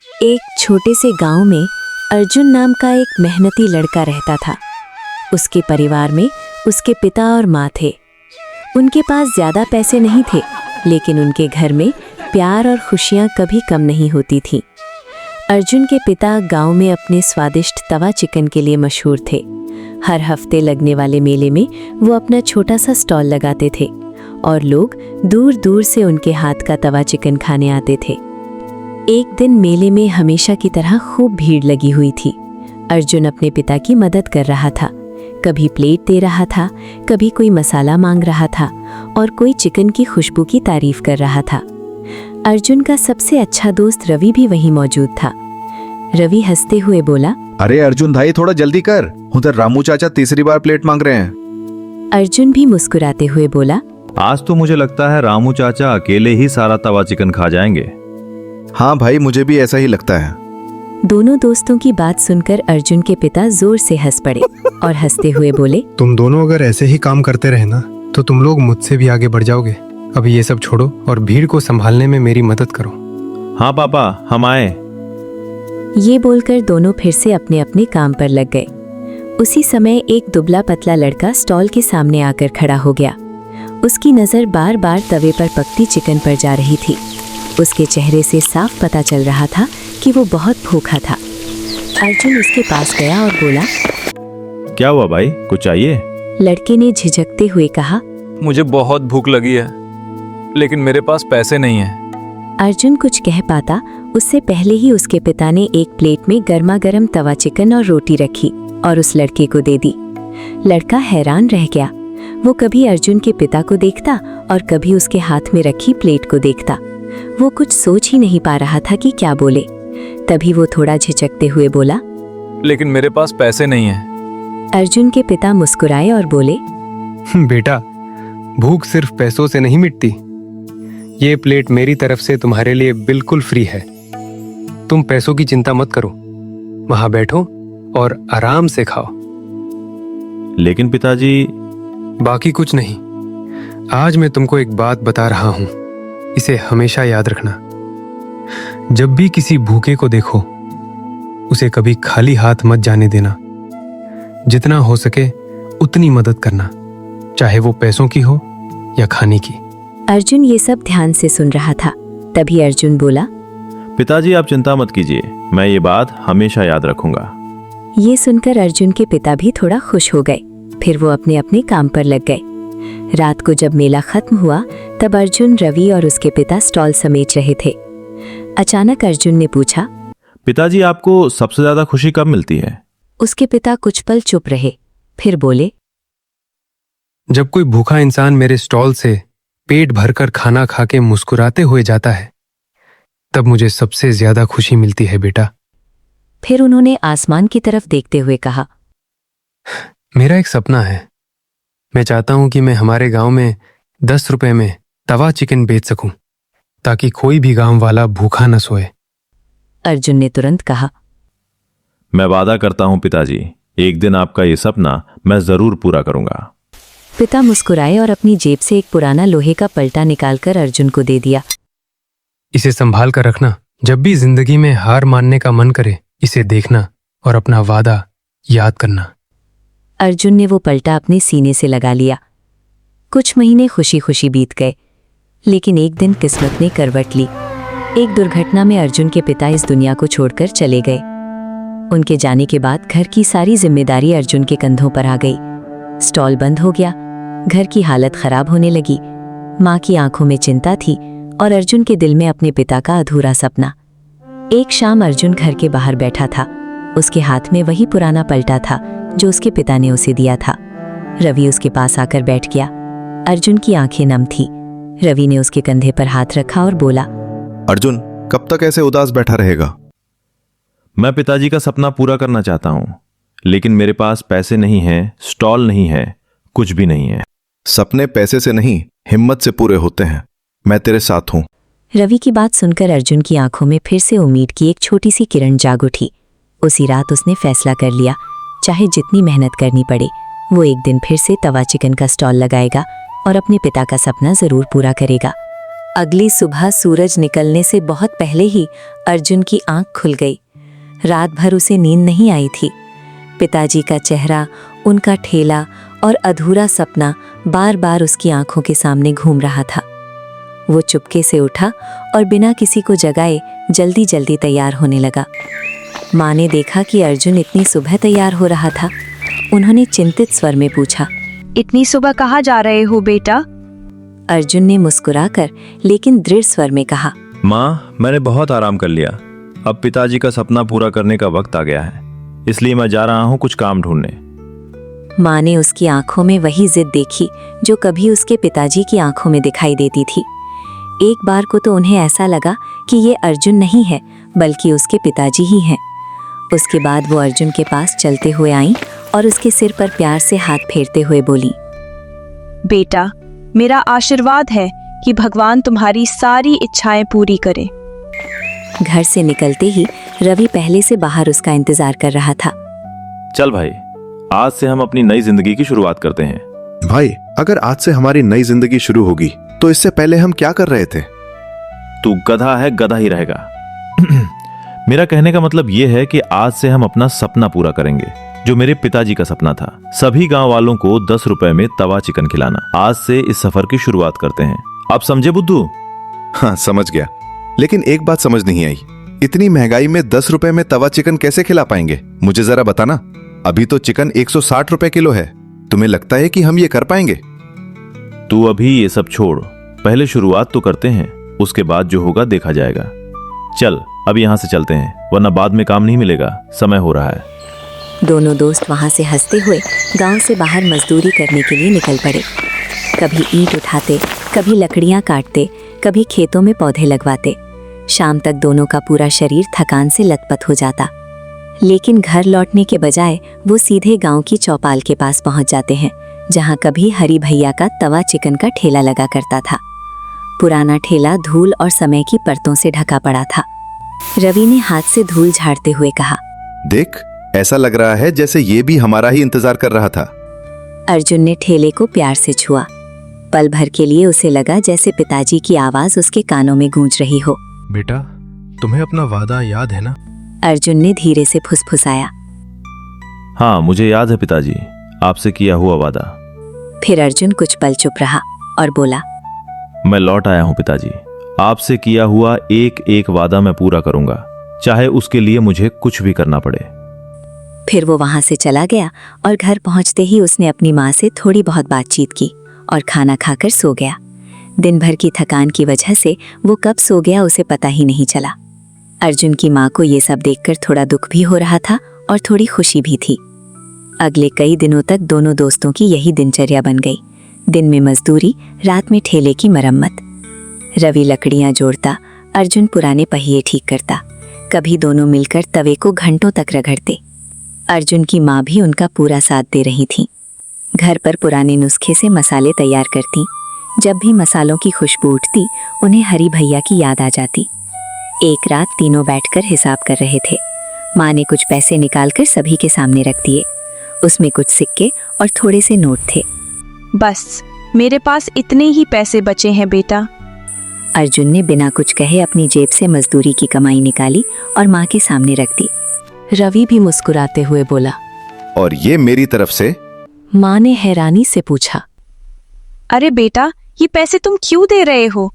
एक छोटे से गांव में अर्जुन नाम का एक मेहनती लड़का रहता था। उसके परिवार में उसके पिता और माँ थे। उनके पास ज़्यादा पैसे नहीं थे, लेकिन उनके घर में प्यार और खुशियाँ कभी कम नहीं होती थीं। अर्जुन के पिता गांव में अपने स्वादिष्ट तवा चिकन के लिए मशहूर थे। हर हफ्ते लगने वाले मेले में वो अपना छोटा सा स्टॉल लगाते थे और लोग दूर दूर से उनके हाथ का तवा चिकन खाने आते थे। एक दिन मेले में हमेशा की तरह खूब भीड़ लगी हुई थी। अर्जुन अपने पिता की मदद कर रहा था। कभी प्लेट दे रहा था, कभी कोई मसाला मांग रहा था और कोई चिकन की खुशबू की तारीफ कर रहा था। अर्जुन का सबसे अच्छा दोस्त रवि भी वहीं मौजूद था। रवि हंसते हुए बोला, अरे अर्जुन भाई, थोड़ा जल्दी कर, उधर रामू चाचा तीसरी बार प्लेट मांग रहे हैं। अर्जुन भी मुस्कुराते हुए बोला, आज तो मुझे लगता है रामू चाचा अकेले ही सारा तवा चिकन खा जाएंगे। हाँ भाई, मुझे भी ऐसा ही लगता है। दोनों दोस्तों की बात सुनकर अर्जुन के पिता जोर से हंस पड़े और हंसते हुए बोले, तुम दोनों अगर ऐसे ही काम करते रहे ना तो तुम लोग मुझसे भी आगे बढ़ जाओगे। अब ये सब छोड़ो और भीड़ को संभालने में मेरी मदद करो। हाँ पापा, हम आए। ये बोलकर दोनों फिर से अपने अपने काम पर लग गए। उसी समय एक दुबला पतला लड़का स्टॉल के सामने आकर खड़ा हो गया। उसकी नज़र बार बार तवे पर पकती चिकन पर जा रही थी। उसके चेहरे से साफ पता चल रहा था कि वो बहुत भूखा था। अर्जुन उसके पास गया और बोला, क्या हुआ भाई, कुछ चाहिए? लड़के ने झिझकते हुए कहा, मुझे बहुत भूख लगी है, लेकिन मेरे पास पैसे नहीं हैं। अर्जुन कुछ कह पाता उससे पहले ही उसके पिता ने एक प्लेट में गर्मा गर्म तवा चिकन और रोटी रखी और उस लड़के को दे दी। लड़का हैरान रह गया। वो कभी अर्जुन के पिता को देखता और कभी उसके हाथ में रखी प्लेट को देखता। वो कुछ सोच ही नहीं पा रहा था कि क्या बोले। तभी वो थोड़ा झिझकते हुए बोला, लेकिन मेरे पास पैसे नहीं हैं। अर्जुन के पिता मुस्कुराए और बोले, बेटा, भूख सिर्फ पैसों से नहीं मिटती। ये प्लेट मेरी तरफ से तुम्हारे लिए बिल्कुल फ्री है। तुम पैसों की चिंता मत करो, वहां बैठो और आराम से खाओ। लेकिन पिताजी। बाकी कुछ नहीं। आज मैं तुमको एक बात बता रहा हूं, इसे हमेशा याद रखना। जब भी किसी भूखे को देखो, उसे कभी खाली हाथ मत जाने देना। जितना हो सके उतनी मदद करना, चाहे वो पैसों की हो या खाने की। अर्जुन ये सब ध्यान से सुन रहा था। तभी अर्जुन बोला, पिताजी आप चिंता मत कीजिए, मैं ये बात हमेशा याद रखूंगा। ये सुनकर अर्जुन के पिता भी थोड़ा खुश हो गए। फिर वो अपने अपने काम पर लग गए। रात को जब मेला खत्म हुआ तब अर्जुन, रवि और उसके पिता स्टॉल समेट रहे थे। अचानक अर्जुन ने पूछा, पिताजी आपको सबसे ज्यादा खुशी कब मिलती है? उसके पिता कुछ पल चुप रहे, फिर बोले, जब कोई भूखा इंसान मेरे स्टॉल से पेट भरकर खाना खा के मुस्कुराते हुए जाता है, तब मुझे सबसे ज्यादा खुशी मिलती है बेटा। फिर उन्होंने आसमान की तरफ देखते हुए कहा, मेरा एक सपना है। मैं चाहता हूं कि मैं हमारे गांव में 10 रुपए में तवा चिकन बेच सकूं, ताकि कोई भी गांव वाला भूखा न सोए। अर्जुन ने तुरंत कहा, मैं वादा करता हूं पिताजी, एक दिन आपका ये सपना मैं जरूर पूरा करूंगा। पिता मुस्कुराए और अपनी जेब से एक पुराना लोहे का पलटा निकालकर अर्जुन को दे दिया। इसे संभाल कर रखना। जब भी जिंदगी में हार मानने का मन करे, इसे देखना और अपना वादा याद करना। अर्जुन ने वो पलटा अपने सीने से लगा लिया। कुछ महीने खुशी खुशी बीत गए, लेकिन एक दिन किस्मत ने करवट ली। एक दुर्घटना में अर्जुन के पिता इस दुनिया को छोड़कर चले गए। उनके जाने के बाद घर की सारी जिम्मेदारी अर्जुन के कंधों पर आ गई। स्टॉल बंद हो गया, घर की हालत खराब होने लगी। माँ की आंखों में चिंता थी और अर्जुन के दिल में अपने पिता का अधूरा सपना। एक शाम अर्जुन घर के बाहर बैठा था। उसके हाथ में वही पुराना पलटा था जो उसके पिता ने उसे दिया था। रवि उसके पास आकर बैठ गया। अर्जुन की आंखें नम थी। रवि ने उसके कंधे पर हाथ रखा और बोला, अर्जुन, कब तक ऐसे उदास बैठा रहेगा? मैं पिताजी का सपना पूरा करना चाहता हूं, लेकिन मेरे पास पैसे नहीं हैं, स्टॉल नहीं है, कुछ भी नहीं है। सपने पैसे से नहीं, हिम्मत से पूरे होते हैं। मैं तेरे साथ हूं। रवि की बात सुनकर अर्जुन की आंखों में फिर से उम्मीद की एक छोटी सी किरण जाग उठी। उसी रात उसने फैसला कर लिया, चाहे जितनी मेहनत करनी पड़े, वो एक दिन फिर से तवा चिकन का स्टॉल लगाएगा और अपने पिता का सपना जरूर पूरा करेगा। अगली सुबह सूरज निकलने से बहुत पहले ही अर्जुन की आंख खुल गई। रात भर उसे नींद नहीं आई थी। पिताजी का चेहरा, उनका ठेला और अधूरा सपना बार बार उसकी आंखों के सामने घूम रहा था। वो चुपके से उठा और बिना किसी को जगाए जल्दी जल्दी तैयार होने लगा। माँ ने देखा कि अर्जुन इतनी सुबह तैयार हो रहा था। उन्होंने चिंतित स्वर में पूछा, इतनी सुबह कहाँ जा रहे हो बेटा? अर्जुन ने मुस्कुराकर लेकिन दृढ़ स्वर में कहा, माँ, मैंने बहुत आराम कर लिया। अब पिताजी का सपना पूरा करने का वक्त आ गया है, इसलिए मैं जा रहा हूँ कुछ काम ढूंढने। माँ ने उसकी आंखों में वही जिद देखी जो कभी उसके पिताजी की आंखों में दिखाई देती थी। एक बार को तो उन्हें ऐसा लगा कि ये अर्जुन नहीं है बल्कि उसके पिताजी ही हैं। उसके बाद वो अर्जुन के पास चलते हुए आईं और उसके सिर पर प्यार से हाथ फेरते हुए बोली, बेटा, मेरा आशीर्वाद है कि भगवान तुम्हारी सारी इच्छाएं पूरी करे। घर से निकलते ही रवि पहले से बाहर उसका इंतजार कर रहा था। चल भाई, आज से हम अपनी नई जिंदगी की शुरुआत करते हैं। भाई, अगर आज से हमारी नई जिंदगी शुरू होगी तो इससे पहले हम क्या कर रहे थे? तू गधा है, गधा ही रहेगा। मेरा कहने का मतलब यह है कि आज से हम अपना सपना पूरा करेंगे, जो मेरे पिताजी का सपना था, सभी गांव वालों को 10 रुपए में तवा चिकन खिलाना। आज से इस सफर की शुरुआत करते हैं। आप समझे बुद्धू? हाँ, समझ गया। लेकिन एक बात समझ नहीं आई, इतनी महंगाई में 10 रुपए में तवा चिकन कैसे खिला पाएंगे? मुझे जरा बताना। अभी तो चिकन 160 रुपए किलो है। तुम्हें लगता है कि हम ये कर पाएंगे? तू अभी ये सब छोड़, पहले शुरुआत तो करते हैं, उसके बाद जो होगा देखा जाएगा। चल अब यहाँ से चलते हैं, वरना बाद में काम नहीं मिलेगा, समय हो रहा है। दोनों दोस्त वहां से हंसते हुए गांव से बाहर मजदूरी करने के लिए निकल पड़े। कभी ईंट उठाते, कभी लकड़ियां काटते, कभी खेतों में पौधे लगवाते। शाम तक दोनों का पूरा शरीर थकान से लथपथ हो जाता। लेकिन घर लौटने के बजाय वो सीधे गांव की चौपाल के पास पहुंच जाते हैं, जहां कभी हरी भैया का तवा चिकन का ठेला लगा करता था। पुराना ठेला धूल और समय की परतों से ढका पड़ा था। रवि ने हाथ से धूल झाड़ते हुए कहा, देख, ऐसा लग रहा है जैसे ये भी हमारा ही इंतजार कर रहा था। अर्जुन ने ठेले को प्यार से छुआ। पल भर के लिए उसे लगा जैसे पिताजी की आवाज उसके कानों में गूंज रही हो। बेटा, तुम्हें अपना वादा याद है ना? अर्जुन ने धीरे से फुसफुसाया। हाँ, मुझे याद है पिताजी, आपसे किया हुआ वादा। फिर अर्जुन कुछ पल चुप रहा और बोला, मैं लौट आया हूँ पिताजी। आपसे किया हुआ एक एक वादा मैं पूरा करूंगा, चाहे उसके लिए मुझे कुछ भी करना पड़े। फिर वो वहां से चला गया और घर पहुंचते ही उसने अपनी माँ से थोड़ी बहुत बातचीत की और खाना खाकर सो गया। दिन भर की थकान की वजह से वो कब सो गया उसे पता ही नहीं चला। अर्जुन की माँ को ये सब देखकर थोड़ा दुख भी हो रहा था और थोड़ी खुशी भी थी। अगले कई दिनों तक दोनों दोस्तों की यही दिनचर्या बन गई। दिन में मजदूरी, रात में ठेले की मरम्मत। रवि लकड़ियां जोड़ता, अर्जुन पुराने पहिए ठीक करता। कभी दोनों मिलकर तवे को घंटों तक रगड़ते। अर्जुन की माँ भी उनका पूरा साथ दे रही थी। घर पर पुराने नुस्खे से मसाले तैयार करती। जब भी मसालों की खुशबू उठती, उन्हें हरी भैया की याद आ जाती। एक रात तीनों बैठकर हिसाब कर रहे थे। माँ ने कुछ पैसे निकालकर सभी के सामने रख दिए। उसमें कुछ सिक्के और थोड़े से नोट थे। बस मेरे पास इतने ही पैसे बचे हैं बेटा। अर्जुन ने बिना कुछ कहे अपनी जेब से मजदूरी की कमाई निकाली और माँ के सामने रख दी। रवि भी मुस्कुराते हुए बोला, और ये मेरी तरफ से। माँ ने हैरानी से पूछा, अरे बेटा, ये पैसे तुम क्यों दे रहे हो?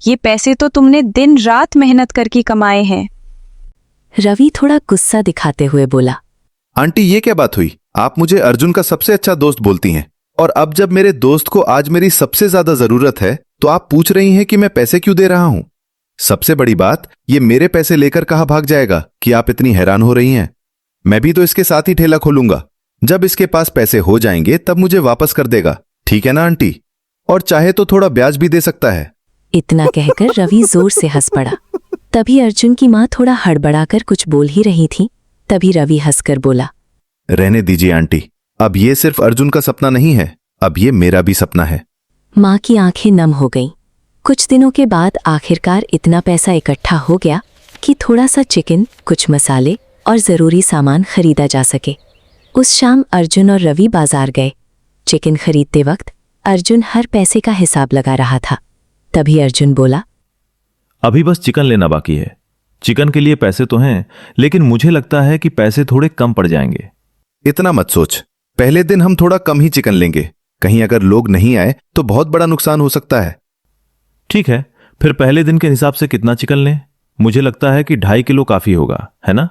ये पैसे तो तुमने दिन रात मेहनत करके कमाए हैं। रवि थोड़ा गुस्सा दिखाते हुए बोला, आंटी, ये क्या बात हुई? आप मुझे अर्जुन का सबसे अच्छा दोस्त बोलती हैं, और अब जब मेरे दोस्त को आज मेरी सबसे ज्यादा जरूरत है तो आप पूछ रही हैं कि मैं पैसे क्यों दे रहा हूं? सबसे बड़ी बात, ये मेरे पैसे लेकर कहाँ भाग जाएगा कि आप इतनी हैरान हो रही हैं? मैं भी तो इसके साथ ही ठेला खोलूंगा। जब इसके पास पैसे हो जाएंगे तब मुझे वापस कर देगा, ठीक है ना आंटी? और चाहे तो थोड़ा ब्याज भी दे सकता है। इतना कहकर रवि जोर से हंस पड़ा। तभी अर्जुन की माँ थोड़ा हड़बड़ाकर कुछ बोल ही रही थी। तभी रवि हंसकर बोला, रहने दीजिए आंटी, अब ये सिर्फ अर्जुन का सपना नहीं है, अब ये मेरा भी सपना है। माँ की आंखें नम हो गईं। कुछ दिनों के बाद आखिरकार इतना पैसा इकट्ठा हो गया कि थोड़ा सा चिकन, कुछ मसाले और जरूरी सामान खरीदा जा सके। उस शाम अर्जुन और रवि बाजार गए। चिकन खरीदते वक्त अर्जुन हर पैसे का हिसाब लगा रहा था। तभी अर्जुन बोला, अभी बस चिकन लेना बाकी है। चिकन के लिए पैसे तो हैं, लेकिन मुझे लगता है कि पैसे थोड़े कम पड़ जाएंगे। इतना मत सोच, पहले दिन हम थोड़ा कम ही चिकन लेंगे। कहीं अगर लोग नहीं आए तो बहुत बड़ा नुकसान हो सकता है। ठीक है, फिर पहले दिन के हिसाब से कितना चिकन लें? मुझे लगता है कि 2.5 किलो काफी होगा, है ना?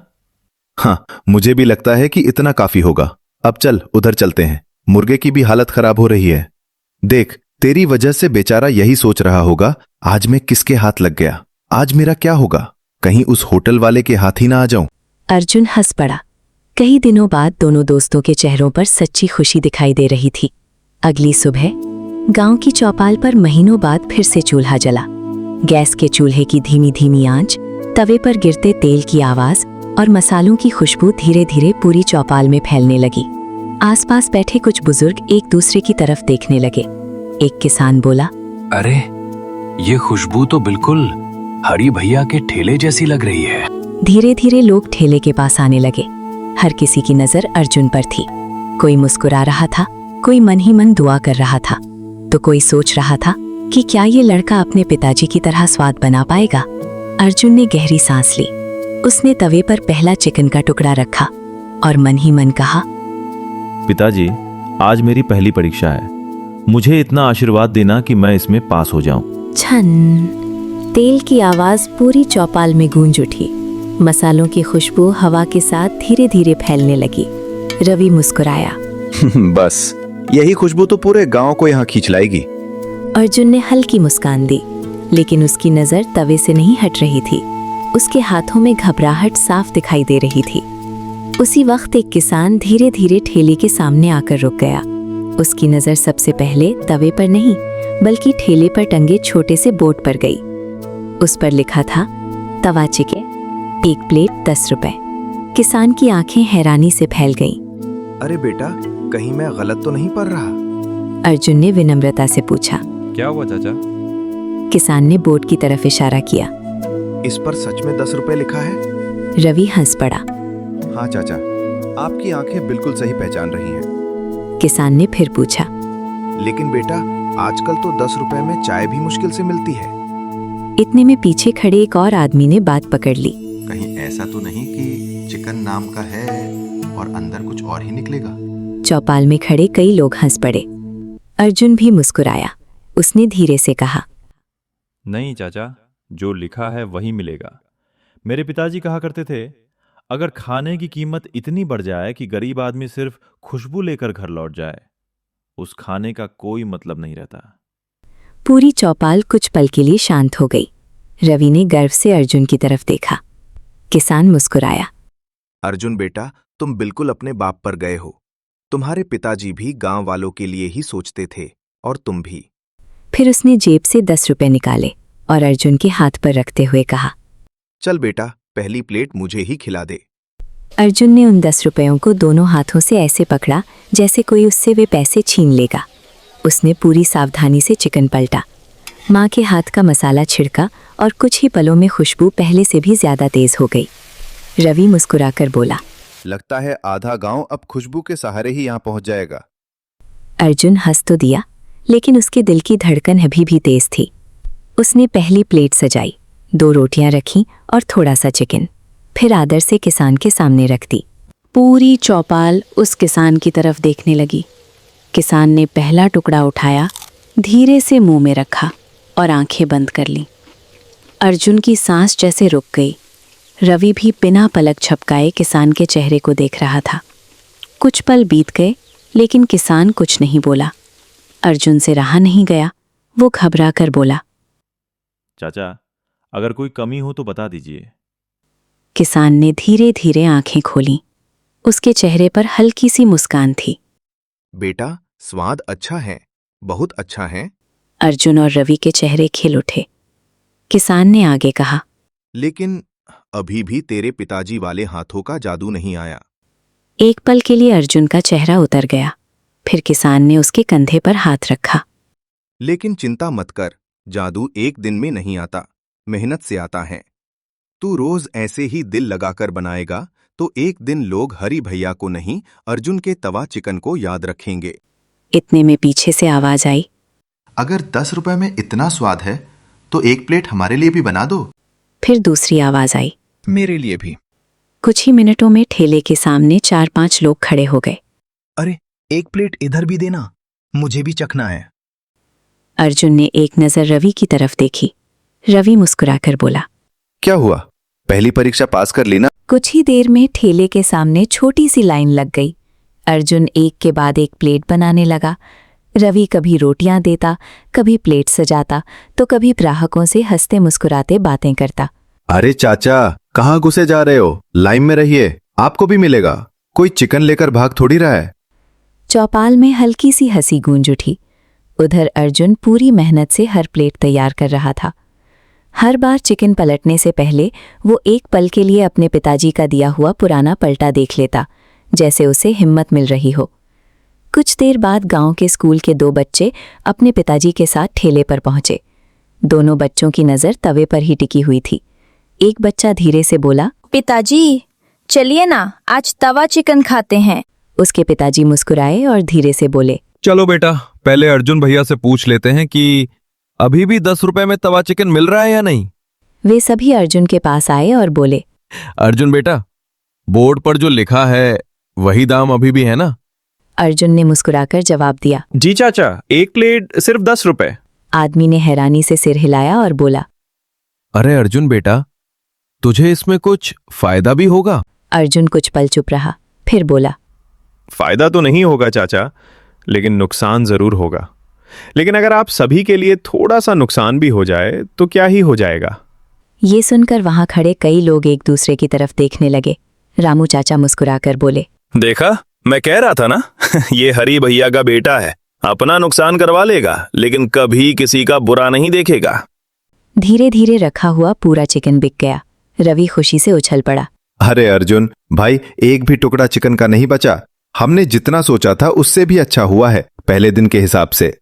हाँ, मुझे भी लगता है कि इतना काफी होगा। अब चल उधर चलते हैं, मुर्गे की भी हालत खराब हो रही है। देख, तेरी वजह से बेचारा यही सोच रहा होगा, आज मैं किसके हाथ लग गया, आज मेरा क्या होगा, कहीं उस होटल वाले के हाथ ही ना आ जाऊं। अर्जुन हंस पड़ा। कई दिनों बाद दोनों दोस्तों के चेहरों पर सच्ची खुशी दिखाई दे रही थी। अगली सुबह गांव की चौपाल पर महीनों बाद फिर से चूल्हा जला। गैस के चूल्हे की धीमी धीमी आंच, तवे पर गिरते तेल की आवाज और मसालों की खुशबू धीरे धीरे पूरी चौपाल में फैलने लगी। आसपास बैठे कुछ बुजुर्ग एक दूसरे की तरफ देखने लगे। एक किसान बोला, अरे, ये खुशबू तो बिल्कुल हरी भैया के ठेले जैसी लग रही है। धीरे धीरे लोग ठेले के पास आने लगे। हर किसी की नजर अर्जुन पर थी। कोई मुस्कुरा रहा था, कोई मन ही मन दुआ कर रहा था, तो कोई सोच रहा था कि क्या ये लड़का अपने पिताजी की तरह स्वाद बना पाएगा। अर्जुन ने गहरी सांस ली। उसने तवे पर पहला चिकन का टुकड़ा रखा और मन ही मन कहा, पिताजी, आज मेरी पहली परीक्षा है। मुझे इतना आशीर्वाद देना कि मैं इसमें पास हो जाऊं। छन। तेल की आवाज पूरी चौपाल में गूंज उठी। मसालों की खुशबू हवा के साथ धीरे धीरे फैलने लगी। रवि मुस्कुराया। बस यही खुशबू तो पूरे गांव को यहाँ खींच लाएगी। अर्जुन ने हल्की मुस्कान दी, लेकिन उसकी नजर तवे से नहीं हट रही थी। उसके हाथों में घबराहट साफ दिखाई दे रही थी। उसी वक्त एक किसान धीरे धीरे ठेले के सामने आकर रुक गया। उसकी नजर सबसे पहले तवे पर नहीं, बल्कि ठेले पर टंगे छोटे से बोर्ड पर गई। उस पर लिखा था, तवा चिकन, 1 प्लेट 10 रुपए। किसान की आंखें हैरानी से फैल गईं। अरे बेटा, कहीं मैं गलत तो नहीं पढ़ रहा? अर्जुन ने विनम्रता से पूछा। क्या हुआ चाचा? किसान ने बोर्ड की तरफ इशारा किया। इस पर सच में 10 रुपए लिखा है? रवि हंस पड़ा। हाँ चाचा, आपकी आंखें बिल्कुल सही पहचान रही हैं। किसान ने फिर पूछा। लेकिन बेटा, आजकल तो 10 रुपए में चाय भी मुश्किल से मिलती है। इतने में पीछे खड़े एक और आदमी ने बात पकड़ ली। कहीं ऐसा तो नहीं कि चिकन नाम का है और अंदर कुछ और ही निकलेगा? चौपाल में खड़े कई लोग हंस पड़े। अर्जुन भी मुस्कुराया। उसने धीरे से कहा, नहीं चाचा, जो लिखा है वही मिलेगा। मेरे पिताजी कहा करते थे, अगर खाने की कीमत इतनी बढ़ जाए कि गरीब आदमी सिर्फ खुशबू लेकर घर लौट जाए, उस खाने का कोई मतलब नहीं रहता। पूरी चौपाल कुछ पल के लिए शांत हो गई। रवि ने गर्व से अर्जुन की तरफ देखा। किसान मुस्कुराया। अर्जुन बेटा, तुम बिल्कुल अपने बाप पर गए हो। तुम्हारे पिताजी भी गांव वालों के लिए ही सोचते थे, और तुम भी। फिर उसने जेब से 10 रुपए निकाले और अर्जुन के हाथ पर रखते हुए कहा, चल बेटा, पहली प्लेट मुझे ही खिला दे। अर्जुन ने उन 10 रुपयों को दोनों हाथों से ऐसे पकड़ा जैसे कोई उससे वे पैसे छीन लेगा। उसने पूरी सावधानी से चिकन पलटा। माँ के हाथ का मसाला छिड़का और कुछ ही पलों में खुशबू पहले से भी ज्यादा तेज हो गई। रवि मुस्कुराकर बोला, लगता है आधा गांव अब खुशबू के सहारे ही यहाँ पहुंच जाएगा। अर्जुन हंस तो दिया, लेकिन उसके दिल की धड़कन अभी भी तेज थी। उसने पहली प्लेट सजाई, 2 रोटियां रखीं और थोड़ा सा चिकन, फिर आदर से किसान के सामने रख दी। पूरी चौपाल उस किसान की तरफ देखने लगी। किसान ने पहला टुकड़ा उठाया, धीरे से मुंह में रखा और आंखें बंद कर लीं। अर्जुन की सांस जैसे रुक गई। रवि भी बिना पलक झपकाए किसान के चेहरे को देख रहा था। कुछ पल बीत गए, लेकिन किसान कुछ नहीं बोला। अर्जुन से रहा नहीं गया। वो घबरा कर बोला, चाचा, अगर कोई कमी हो तो बता दीजिए। किसान ने धीरे धीरे आंखें खोलीं। उसके चेहरे पर हल्की सी मुस्कान थी। बेटा, स्वाद अच्छा है, बहुत अच्छा है। अर्जुन और रवि के चेहरे खिल उठे। किसान ने आगे कहा, लेकिन अभी भी तेरे पिताजी वाले हाथों का जादू नहीं आया। एक पल के लिए अर्जुन का चेहरा उतर गया। फिर किसान ने उसके कंधे पर हाथ रखा। लेकिन चिंता मत कर, जादू एक दिन में नहीं आता, मेहनत से आता है। तू रोज ऐसे ही दिल लगाकर बनाएगा तो एक दिन लोग हरी भैया को नहीं, अर्जुन के तवा चिकन को याद रखेंगे। इतने में पीछे से आवाज आई, अगर 10 रुपए में इतना स्वाद है तो एक प्लेट हमारे लिए भी बना दो। फिर दूसरी आवाज आई। मेरे लिए भी। कुछ ही मिनटों में ठेले के सामने 4-5 लोग खड़े हो गए। अरे एक प्लेट इधर भी देना, मुझे भी चखना है। अर्जुन ने एक नजर रवि की तरफ देखी। रवि मुस्कुराकर बोला, क्या हुआ, पहली परीक्षा पास कर ली ना? कुछ ही देर में ठेले के सामने छोटी सी लाइन लग गई। अर्जुन एक के बाद एक प्लेट बनाने लगा। रवि कभी रोटियां देता, कभी प्लेट सजाता, तो कभी ग्राहकों से हंसते मुस्कुराते बातें करता। अरे चाचा, कहाँ घुसे जा रहे हो? लाइन में रहिए, आपको भी मिलेगा। कोई चिकन लेकर भाग थोड़ी रहा है। चौपाल में हल्की सी हंसी गूंज उठी। उधर अर्जुन पूरी मेहनत से हर प्लेट तैयार कर रहा था। हर बार चिकन पलटने से पहले वो एक पल के लिए अपने पिताजी का दिया हुआ पुराना पलटा देख लेता, जैसे उसे हिम्मत मिल रही हो। कुछ देर बाद गांव के स्कूल के 2 बच्चे अपने पिताजी के साथ ठेले पर पहुंचे। दोनों बच्चों की नज़र तवे पर ही टिकी हुई थी। एक बच्चा धीरे से बोला, पिताजी चलिए ना, आज तवा चिकन खाते हैं। उसके पिताजी मुस्कुराए और धीरे से बोले, चलो बेटा, पहले अर्जुन भैया से पूछ लेते हैं कि अभी भी 10 रुपए में तवा चिकन मिल रहा है या नहीं। वे सभी अर्जुन के पास आए और बोले, अर्जुन बेटा, बोर्ड पर जो लिखा है वही दाम अभी भी है ना? अर्जुन ने मुस्कुराकर जवाब दिया, जी चाचा, एक प्लेट सिर्फ 10 रुपए। आदमी ने हैरानी से सिर हिलाया और बोला, अरे अर्जुन बेटा, तुझे इसमें कुछ फायदा भी होगा? अर्जुन कुछ पल चुप रहा, फिर बोला, फायदा तो नहीं होगा चाचा, लेकिन नुकसान जरूर होगा। लेकिन अगर आप सभी के लिए थोड़ा सा नुकसान भी हो जाए तो क्या ही हो जाएगा। ये सुनकर वहां खड़े कई लोग एक दूसरे की तरफ देखने लगे। रामू चाचा मुस्कुराकर बोले, देखा, मैं कह रहा था ना ये हरी भैया का बेटा है, अपना नुकसान करवा लेगा लेकिन कभी किसी का बुरा नहीं देखेगा। धीरे धीरे रखा हुआ पूरा चिकन बिक गया। रवि खुशी से उछल पड़ा। अरे अर्जुन भाई, एक भी टुकड़ा चिकन का नहीं बचा। हमने जितना सोचा था उससे भी अच्छा हुआ है पहले दिन के हिसाब से।